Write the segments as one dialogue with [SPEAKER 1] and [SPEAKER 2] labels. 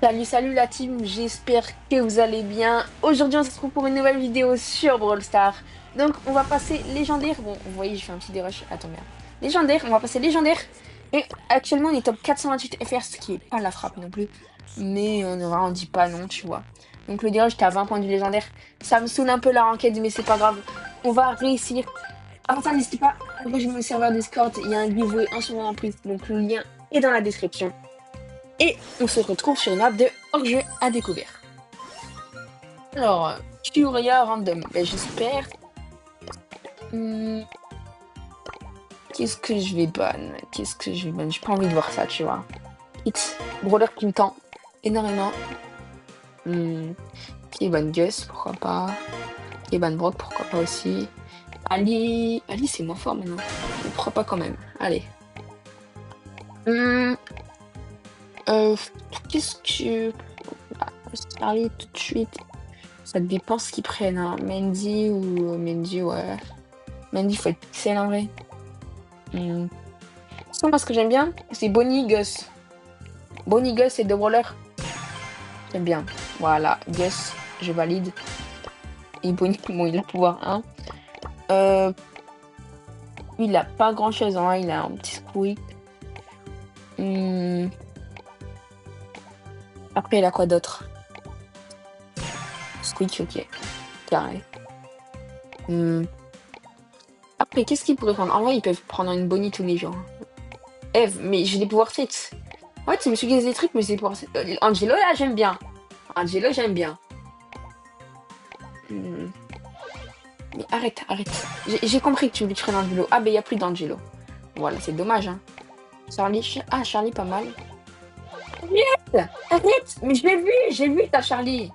[SPEAKER 1] Salut la team, j'espère que vous allez bien. Aujourd'hui on se retrouve pour une nouvelle vidéo sur Brawl Stars. Donc on va passer légendaire. Bon, vous voyez, je fais un petit dérush. Attends, merde. Légendaire, on va passer légendaire. Et actuellement on est top 428 FR, ce qui est pas la frappe non plus. Mais on dit pas non, tu vois. Donc le dérush, j'étais à 20 points du légendaire. Ça me saoule un peu la ranked, mais c'est pas grave. On va réussir. Avant ça, n'hésitez pas à rejoindre le serveur Discord. Il y a un giveaway en ce moment en plus. Donc le lien est dans la description. Et on se retrouve sur une map de hors-jeu à découvrir. Alors, Furia random. Ben, j'espère. Hmm, Qu'est-ce que je vais ban? Qu'est-ce que je vais ban? J'ai pas envie de voir ça, tu vois. Hit. Brawler qui me tend énormément. Qui est ban Gus, pourquoi pas. Qui est ban Brock, pourquoi pas aussi. Ali. Ali, c'est moins fort maintenant. Mais pourquoi pas quand même. Allez. Hmm, euh, Qu'est-ce que. Ah, Charlie tout de suite. Ça dépend ce qu'ils prennent, hein. Mendy ou Mendy, ouais. Mendy, faut être pixel en vrai. Sinon, moi, ce que j'aime bien, c'est Bonnie Gus. Bonnie Gus et The Brawler. J'aime bien. Voilà, Gus, je valide. Et Bonnie, bon, il a pouvoir 1. Il a pas grand chose, hein. Il a un petit squeak. Après, il a quoi d'autre? Squeak, ok. Carré. Après, qu'est-ce qu'ils pourraient prendre? En vrai, ils peuvent prendre une Bonnie tous les jours. Eve, mais j'ai des pouvoirs 7. En fait, je me suis guessé des trucs, mais c'est pour... Angelo, là, j'aime bien. Angelo, j'aime bien. Mais arrête. J'ai compris que tu voulais tuer Angelo. Ah, ben, il n'y a plus d'Angelo. Voilà, c'est dommage, hein. Charlie... Ah, Charlie, pas mal. Arrête. Mais j'ai vu, ta Charlie.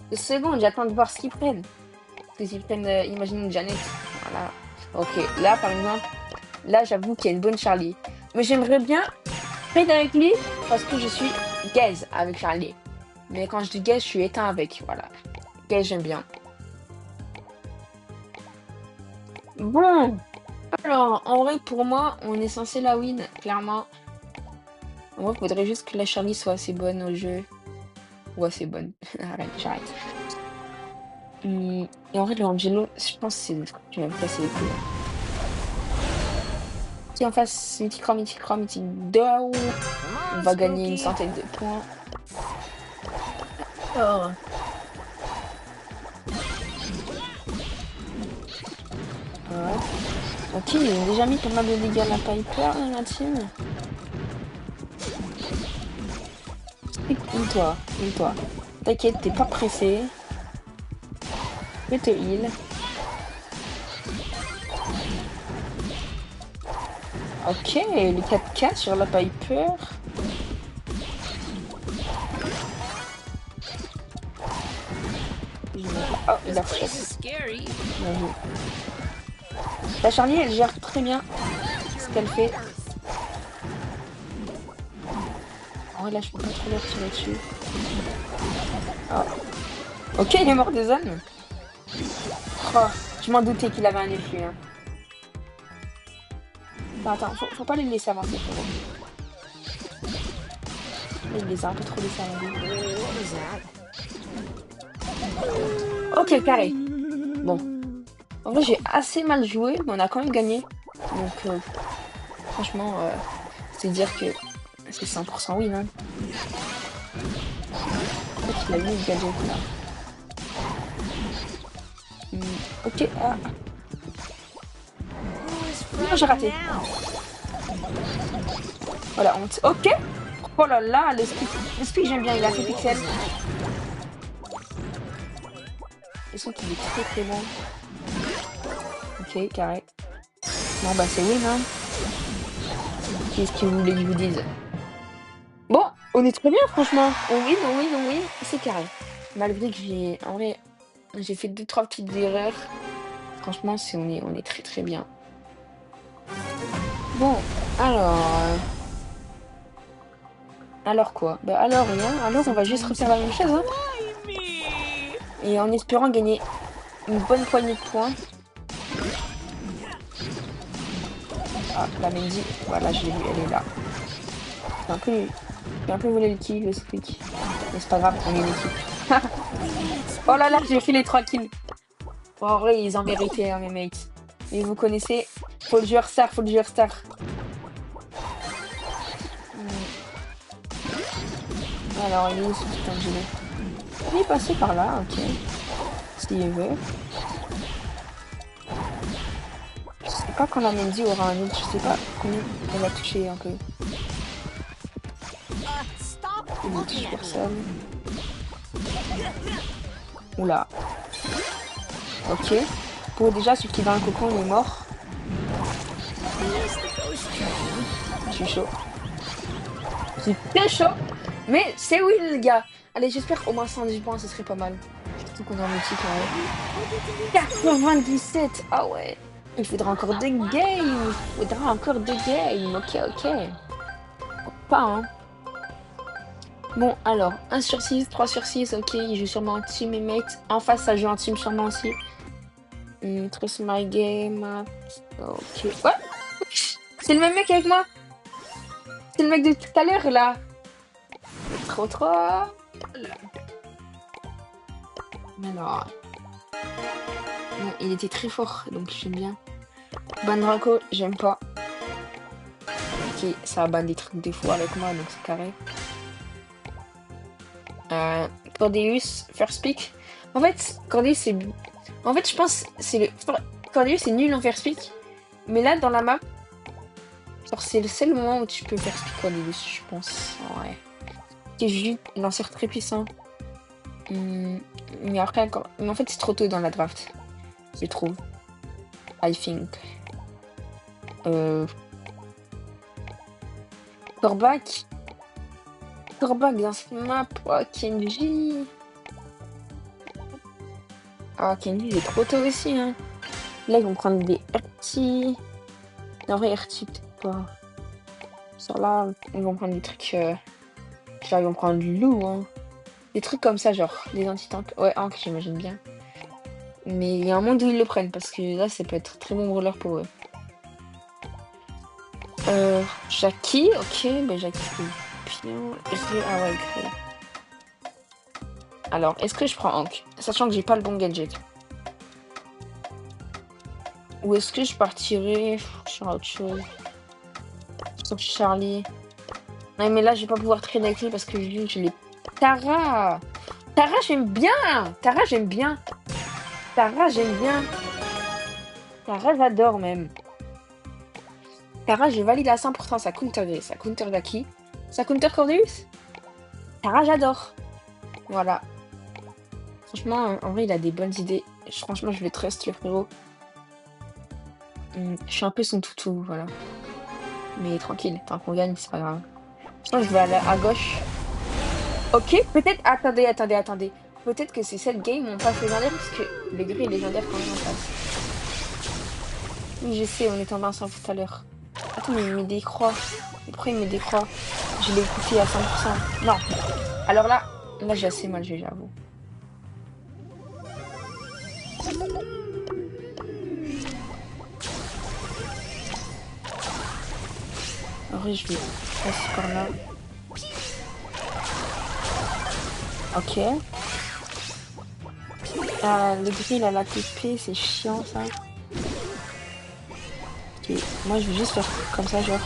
[SPEAKER 1] 2 secondes, j'attends de voir ce qu'ils prennent. Parce que s'ils prennent, imaginons Janet. Voilà. Ok, là, par exemple, là, j'avoue qu'il y a une bonne Charlie. Mais j'aimerais bien trade avec lui parce que je suis gaze avec Charlie. Mais quand je dis gaze, je suis éteint avec. Voilà. Gaze, j'aime bien. Bon. Alors, en vrai, pour moi, on est censé la win, clairement. Moi, il faudrait juste que la Charlie soit assez bonne au jeu. Ou assez bonne. Arrête, j'arrête. Et en vrai, le Angelo, je pense que c'est le truc qui va me casser les couilles. Si en face, mythique down, on va gagner une centaine de points. Alors. Ouais. Ok, ils ont déjà mis pas mal de dégâts à la Piper dans la team. Une-toi. T'inquiète, t'es pas pressé. Je te heal. Ok, les 4K sur la Piper. Oh, il a foutu. La Charlie, elle gère très bien ce qu'elle fait. Oh, là, je peux pas trop leur tirer dessus. Oh. Ok, il est mort des ânes. Oh, je m'en doutais qu'il avait un effet. Hein. Attends, faut pas les laisser avancer. Il les a un peu trop laissés avancer. Ok, carré. Bon. En vrai, j'ai assez mal joué, mais on a quand même gagné. Donc, franchement, c'est dire que c'est 100% win. Hein. En fait, il a mis le gadget là. Ok. Ah. Non, j'ai raté. Voilà, honte. Ok. Oh là là, le speed j'aime bien, il a fait pixel. Le son qu'il est très bon. Ok, carré. Bon bah c'est win hein. Qu'est-ce que vous voulez que je vous dise? Bon, on est très bien franchement. On win, c'est carré. Malgré que en vrai, j'ai fait 2-3 petites erreurs. Franchement, on est très très bien. Bon, alors... Alors quoi? Bah alors rien, alors on va juste refaire la même chose hein. Et en espérant gagner une bonne poignée de points. Ah, la Mendy, voilà, je l'ai vue, elle est là. C'est un peu J'ai un peu volé le kill, le squeak. Mais c'est pas grave, on est une équipe. Oh là là, j'ai fait les 3 kills. Bon, en vrai, ils en méritaient, hein, mes mates. Et vous connaissez, faut le joueur star, faut le joueur star. Alors, il est où ce putain de gilet? Il est passé par là, ok. S'il veut. Je sais pas quand la Mendy aura un ult, je sais pas combien elle va toucher un peu. Il ne touche personne. Oula. Ok. Pour déjà, celui qui est dans le cocon, il est mort. Je suis chaud. Je suis très chaud. Mais c'est oui, les gars. Allez, j'espère au moins 110 points, ce serait pas mal. Surtout qu'on est en multi quand même. 97. Ah ouais. Il faudra encore 2 games. Il faudra encore 2 games. Ok, ok. Pas, hein. Bon, alors, 1 sur 6, 3 sur 6, ok, il joue sûrement en team et mate. En face, ça joue en team sûrement aussi. Trace my game. Ok. Ouais, c'est le même mec avec moi. C'est le mec de tout à l'heure, là. Trop, trop. Mais non. Non, il était très fort, donc j'aime bien. Ban Draco, j'aime pas. Ok, ça ban des trucs des fois avec moi, donc c'est carré. Cordeus, first pick. En fait, Cordeus, c'est... En fait, je pense c'est le... Cordeus, c'est nul en first pick. Mais là, dans la map, genre, c'est le seul moment où tu peux first pick Cordeus, je pense. Ouais. C'est juste un lanceur très puissant. Mais après, encore... Mais en fait, c'est trop tôt dans la draft. Je trouve. I think. Corbac. Corbac dans cette map. Oh, Kenji. Ah, Kenji, il est trop tôt aussi, hein. Là, ils vont prendre des RT. En vrai, RT, peut-être pas. Sur là, ils vont prendre des trucs. Genre, ils vont prendre du loup, hein. Des trucs comme ça, genre, des anti-tanks. Ouais, Hank, j'imagine bien. Mais il y a un monde où ils le prennent, parce que là, ça peut être très bon brawler pour eux. Jackie, ok, bah Jackie, c'est bien. Ah ouais, créé. Alors, est-ce que je prends Hank, sachant que j'ai pas le bon gadget? Ou est-ce que je partirais sur autre chose? Sur Charlie? Non, mais là, je vais pas pouvoir traîner avec lui parce que lui, je l'ai. Tara! Tara, j'aime bien! Tara, j'aime bien! Tara, j'aime bien! Tara, j'adore même! Tara, je valide à 100% sa counter Jackie. Sa counter Cordeus? Tara, j'adore! Voilà. Franchement, en vrai, il a des bonnes idées. Franchement, je le trust, le frérot. Je suis un peu son toutou, voilà. Mais tranquille, tant qu'on gagne, c'est pas grave. Je pense que je vais aller à gauche. Ok, peut-être... Attendez. Peut-être que c'est cette game où on passe légendaire, parce que le gris est légendaire quand même on passe. Oui, je sais, on est tombé ensemble tout à l'heure. Attends, mais il met des croix. Pourquoi il met des croix? Je l'ai écouté à 100%. Non. Alors là j'ai assez mal joué, j'avoue. En vrai, je vais passer par là. Ok. Le gris, il a la TP, c'est chiant, ça. Ok, moi, je vais juste faire comme ça, genre.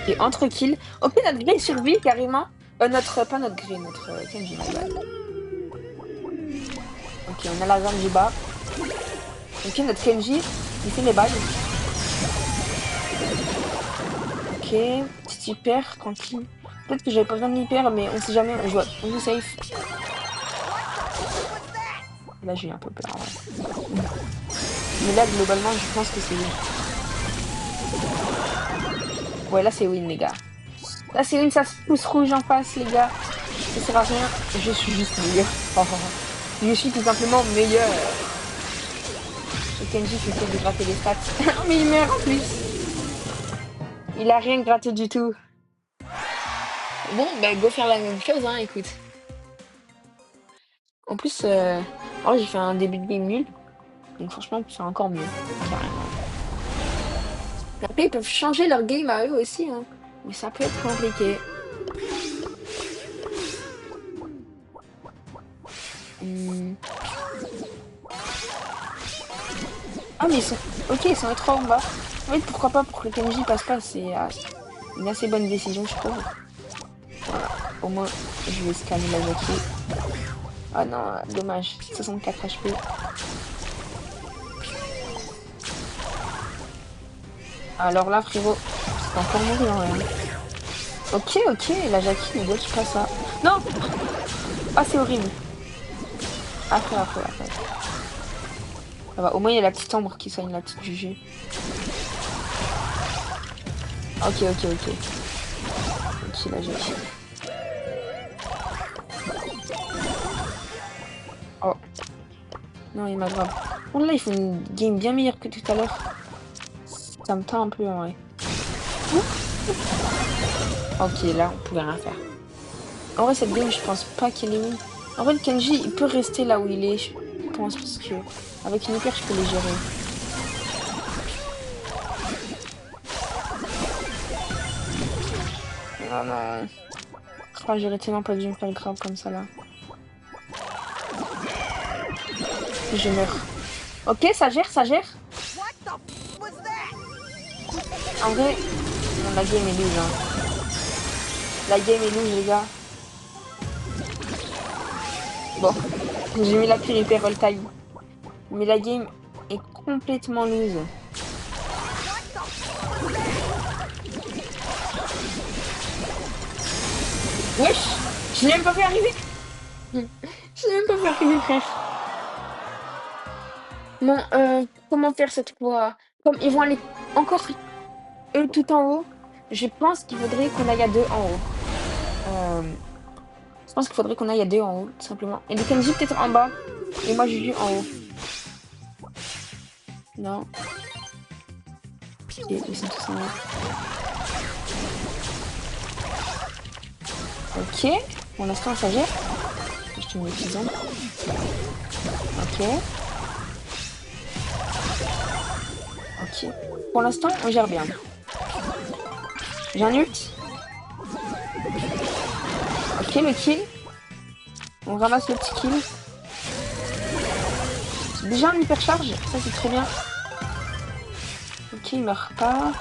[SPEAKER 1] Et entre kills. Ok, notre grille survit carrément. Pas notre grille, notre Kenji, my bad. Ok, on a la jambe du bas. Ok, notre Kenji, il fait les balles. Ok, petit hyper, tranquille. Peut-être que j'avais pas besoin de l'hyper, mais on sait jamais, on joue safe. Là, j'ai eu un peu peur, ouais. Mais là, globalement, je pense que c'est win. Ouais, là, c'est win, les gars. Là, c'est win, ça se pousse rouge en face, les gars. Ça sert à rien, je suis juste meilleur. Je suis tout simplement meilleur. Et Kenji qui essaie de gratter les stats. Mais il meurt en plus. Il a rien gratté du tout. Bon, bah, go faire la même chose, hein, écoute. En plus, oh, j'ai fait un début de game nul. Donc franchement, on peut faire encore mieux. Carrément. Après, ils peuvent changer leur game à eux aussi, hein. Mais ça peut être compliqué. Hmm. Ah, mais ils sont... Ok, ils sont trop en bas. En fait, pourquoi pas pour que Kenji passe pas, c'est une assez bonne décision, je trouve. Voilà. Au moins, je vais scanner la Jackie. Ah non, dommage. 64 HP. Alors là, frérot, c'est encore mourir, hein. Ok, ok, la Jackie ne gauche pas ça. Non! Ah, c'est horrible. Après. Ça va, au moins, il y a la petite ombre qui soigne la petite Juju. Ok. Ok, la Jackie. Oh. Non, il m'aggrave. Bon, là, il faut une game bien meilleure que tout à l'heure. Ça me tend un peu, en vrai. Ok, là, on pouvait rien faire. En vrai, cette game, je pense pas qu'il est win. En vrai, le Kenji, il peut rester là où il est, je pense, parce que avec une hyper, je peux les gérer. Non. Oh, j'aurais tellement pas dû me faire grave comme ça, là. Je meurs. Ok, ça gère. En vrai, non, la game est lose, hein. La game est lose, les gars. Bon, j'ai mis la pire hyper all time. Mais la game est complètement lose. Wesh! Je l'ai même pas fait arriver! Je l'ai même pas fait arriver, frère. Bon, comment faire cette fois? Comme ils vont aller encore eux tout en haut, je pense qu'il faudrait qu'on aille à deux en haut. Euh, je pense qu'il faudrait qu'on aille à deux en haut, tout simplement. Et les Kenji peut-être en bas. Et moi, Juju en haut. Non. Ok, ils sont tous en haut. Ok. Pour l'instant, ça gère. Je te mets les petits ombres. Ok. Ok. Pour l'instant, on gère bien. J'ai un ult. Ok, le kill. On ramasse le petit kill. Déjà un hypercharge, ça c'est très bien. Ok, il meurt pas.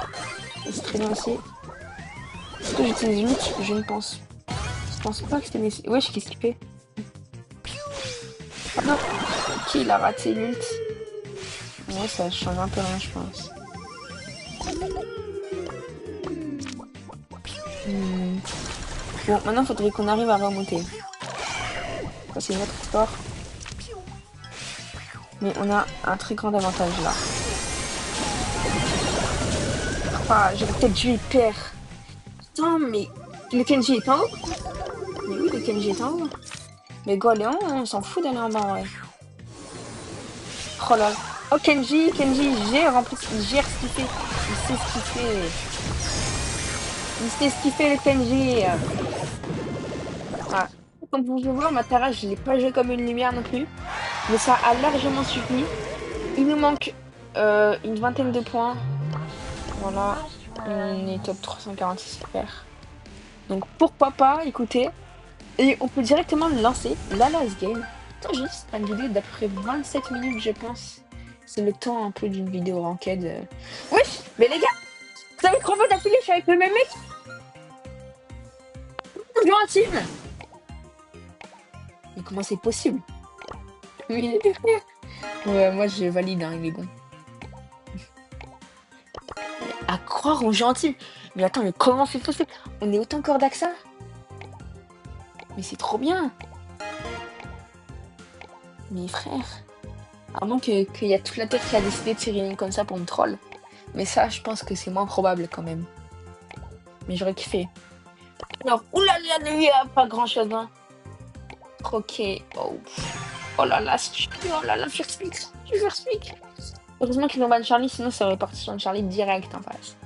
[SPEAKER 1] C'est très bien aussi. Est-ce que j'utilise l'ult? Je ne pense. Je pense pas que c'était nécessaire. Wesh, qu'est-ce qu'il fait? Ah non. Ok, il a raté l'ult. Ouais, ça change un peu rien, je pense. Hmm. Bon, maintenant, il faudrait qu'on arrive à remonter. Ça, c'est notre histoire. Mais on a un très grand avantage là. Ah, j'aurais peut-être dû y perdre. Putain, mais le Kenji est en haut? Mais oui, le Kenji est en haut. Mais Goléon, on s'en fout d'aller en bas, ouais. Oh là là. Oh, Kenji il gère en plus, il gère ce qu'il fait. Il sait ce qu'il fait. Il sait ce qu'il fait, le Kenji. Ah. Comme vous pouvez voir, ma Tara, je l'ai pas joué comme une lumière non plus. Mais ça a largement suffi. Il nous manque une vingtaine de points. Voilà. On est top 346 super. Donc pourquoi pas, écoutez. Et on peut directement lancer la last game. Attends, juste une vidéo d'à peu près 27 minutes, je pense. C'est le temps un peu d'une vidéo ranked. Wesh, mais les gars, vous avez 3 fois d'affilée, je suis avec le même mec. On joue en team. Mais comment c'est possible? Mais il est frère. Ouais, moi je valide, hein, il est bon. À croire, on joue en team. Mais attends, mais comment c'est possible? On est autant corda que ça? Mais c'est trop bien. Mais frère, à moins qu'il y a toute la Terre qui a décidé de tirer une comme ça pour me troll. Mais ça, je pense que c'est moins probable quand même. Mais j'aurais kiffé. Alors, oulala, il n'y a pas grand chose, hein. Ok. Oh, oh là là, oh là là, first pick. Heureusement qu'ils ont ban Charlie, sinon ça aurait parti sur une Charlie direct en face.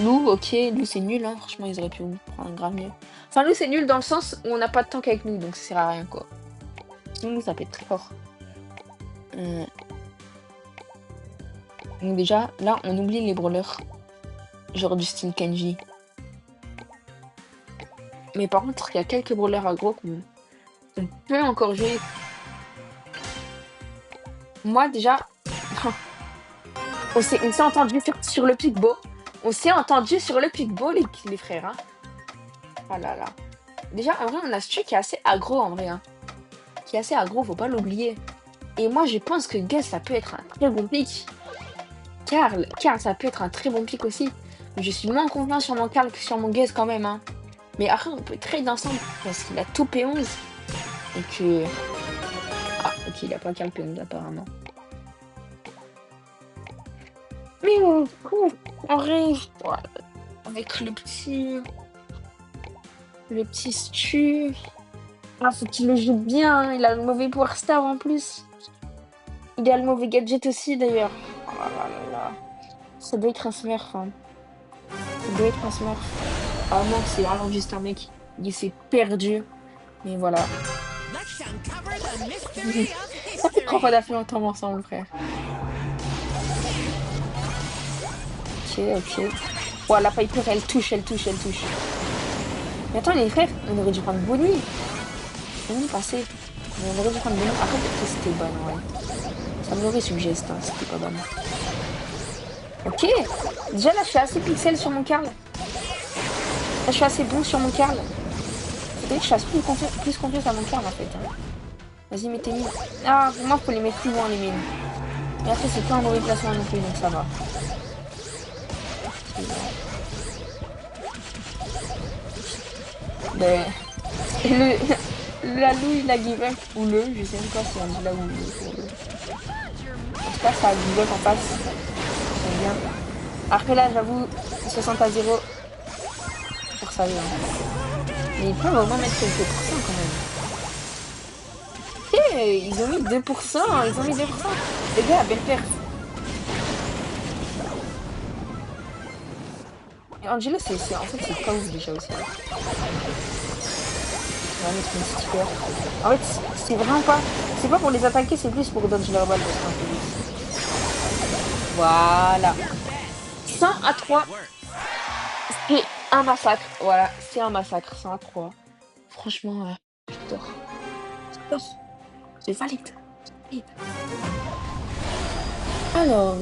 [SPEAKER 1] Lou, ok, Lou c'est nul, hein. Franchement, ils auraient pu prendre grave mieux. Enfin, Lou c'est nul dans le sens où on n'a pas de tank avec nous, donc ça sert à rien quoi. Sinon, Lou ça peut être très fort. Donc déjà, là, on oublie les brawlers. Genre du style Kenji. Mais par contre, il y a quelques brawlers aggro qu'on peut encore jouer. Moi, déjà, on s'est entendu sur le Pigbo. On s'est entendu sur le Pigbo, les frères. Hein. Oh là là. Déjà, en vrai, on a Stu qui est assez aggro, en vrai. Hein. Qui est assez aggro, faut pas l'oublier. Et moi, je pense que Gus, ça peut être un très bon pick. Karl, ça peut être un très bon pick aussi. Je suis moins confiant sur mon Karl que sur mon Gus quand même. Hein. Mais après, on peut trade ensemble parce qu'il a tout P11. Et que... Ah, ok, il a pas Karl P11 apparemment. Mais en vrai, voilà. Avec le petit Stu. Ah, faut qu'il le joue bien. Hein. Il a le mauvais Power Star en plus. Il a le mauvais gadget aussi d'ailleurs. Oh là là là. Ça doit être un smurf. Hein. Ça doit être un smurf. Ah non, c'est vraiment juste un mec. Il s'est perdu. Mais voilà. Ça fait 3 fois d'affilée on tombe ensemble, frère. Ok. Voilà, Piper, elle touche. Mais attends, les frères, on aurait dû prendre Bonnie. On y passait. Mais on aurait dû prendre Bonnie. Après, peut-être que c'était bon, ouais. Ça m'aurait suggeste, hein, c'était pas bon. Ok. Déjà, là, je suis assez pixel sur mon Karl. Là, je suis assez bon sur mon Karl. Faudrait que je fasse plus confiance à mon Karl, en fait. Hein. Vas-y, mets tes mines. Ah, pour moi, faut les mettre plus loin, les mines. Mais après, c'est pas un mauvais placement non plus, donc ça va. Ben, la loup, il a give up, ou je sais même pas si on dit là ou le. En tout cas, ça a give up en face. J'aime bien. Après là, j'avoue, 60 à 0. Pour ça, hein. Mais ils peuvent vraiment mettre quelques pourcents quand même. Ok, ils ont mis 2%, Les gars, belle perf. Et Angela, en fait, c'est pas ouf déjà aussi. On va mettre une petite fleur. En fait, c'est vraiment pas... C'est pas pour les attaquer, c'est plus pour dodge leur balle. Voilà. 100 à 3. C'est un massacre. Voilà, c'est un massacre. 100 à 3. Franchement, j'adore. C'est valide. Alors...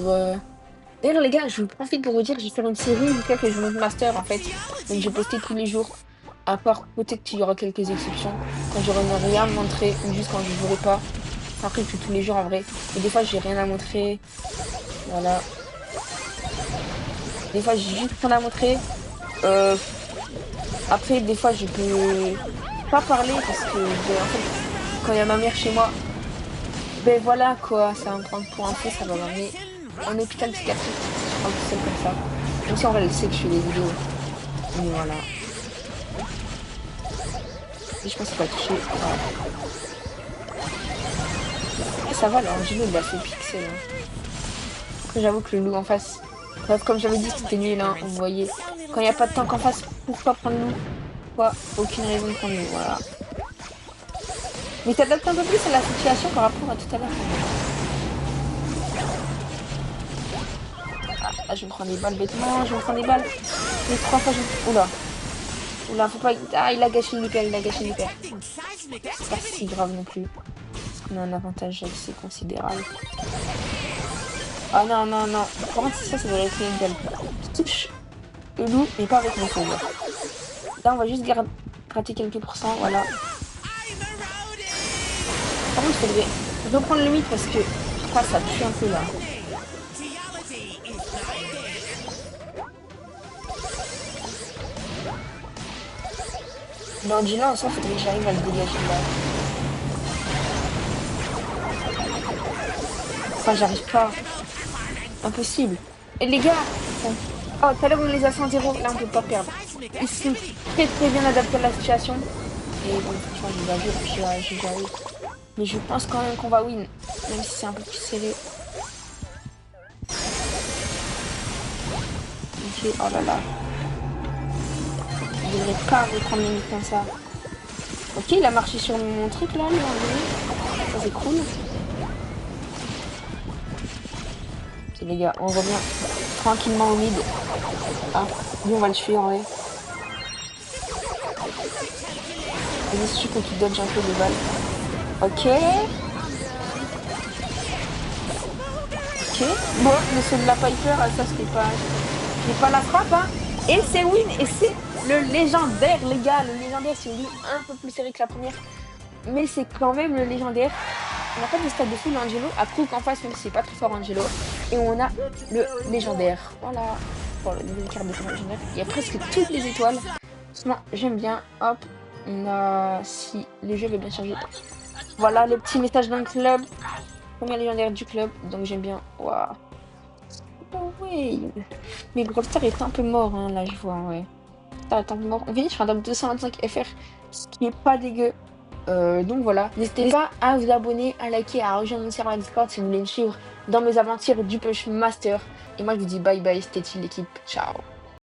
[SPEAKER 1] D'ailleurs les gars, je vous profite pour vous dire que je vais faire une série jusqu'à que je monte master en fait. Donc je vais poster tous les jours. À part peut-être qu'il y aura quelques exceptions. Quand j'aurai rien à montrer ou juste quand je ne jouerai pas. Après je fais tous les jours en vrai. Et des fois j'ai rien à montrer. Voilà. Des fois j'ai juste rien à montrer. Après des fois je peux pas parler parce que en fait quand il y a ma mère chez moi. Ben voilà quoi, ça va me prendre pour un peu, ça va m'amener en hôpital psychiatrique. Je parle tout seul comme ça. Même si en vrai elle sait que je fais des vidéos. Mais voilà. Et je pense qu'il va toucher. Voilà. Et ça va là, Angelo il a fait pixel. Hein. Après j'avoue que le loup en face. Bref, comme j'avais dit, c'était nul, hein, vous voyez. Quand il n'y a pas de tank en face, pourquoi prendre loup? Pourquoi? Aucune raison de prendre loup, voilà. Mais t'adaptes un peu plus à la situation par rapport à tout à l'heure. Ah, je me prends des balles bêtement, je me prends des balles. Les 3 fois je... Oula, faut pas... Ah, il a gâché l'hyper, C'est pas si grave non plus. Parce qu'on a un avantage assez considérable. Ah non. Par contre, ça devrait être légal. Je touche le loup, mais pas avec mon feu. Là, on va juste gratter quelques pourcents, voilà. Par contre, il faudrait reprendre le mythe parce que je crois que ça pue un peu là. Non, Gina, en soi, faudrait que j'arrive à le dégager là. Enfin, j'arrive pas. Impossible. Et les gars, oh, tout à l'heure on les a 100-0, là on peut pas perdre. Ils sont très bien adaptés à la situation. Et bon, franchement, je vais j'arrive. Mais je pense quand même qu'on va win, même si c'est un peu plus serré. Ok, oh là là. Je devrais pas reprendre les mythes comme ça. Ok, il a marché sur mon truc là, ça c'est cool. C'est les gars, on revient tranquillement au mid. Ah, lui, on va le tuer en vrai. Vas-y, si tu faut qu'il dodge un peu les balles. Ok. Ok. Bon, le saut de la Piper, ça c'était pas la frappe, hein. Et c'est win, et c'est le légendaire, les gars. Le légendaire, c'est une ligne un peu plus serrée que la première. Mais c'est quand même le légendaire. On n'a pas de stade de fou, Angelo. À Crook en face, même si c'est pas très fort, Angelo. Et on a le légendaire. Voilà. Bon, le nouvelle carte de ton légendaire. Il y a presque toutes les étoiles. Franchement, j'aime bien. Hop. On a. Si le jeu veut bien changer. Voilà, le petit message d'un club. Premier légendaire du club. Donc j'aime bien. Waouh. Oh, ouais. Mais Brawl Star est un peu mort, hein, là, je vois, ouais. Star est un peu mort. On finit sur un top 225 FR. Ce qui est pas dégueu. Donc voilà, n'hésitez pas à vous abonner, à liker, à rejoindre mon serveur Discord si vous voulez me suivre dans mes aventures du Push Master. Et moi je vous dis bye bye, c'était l'équipe, ciao.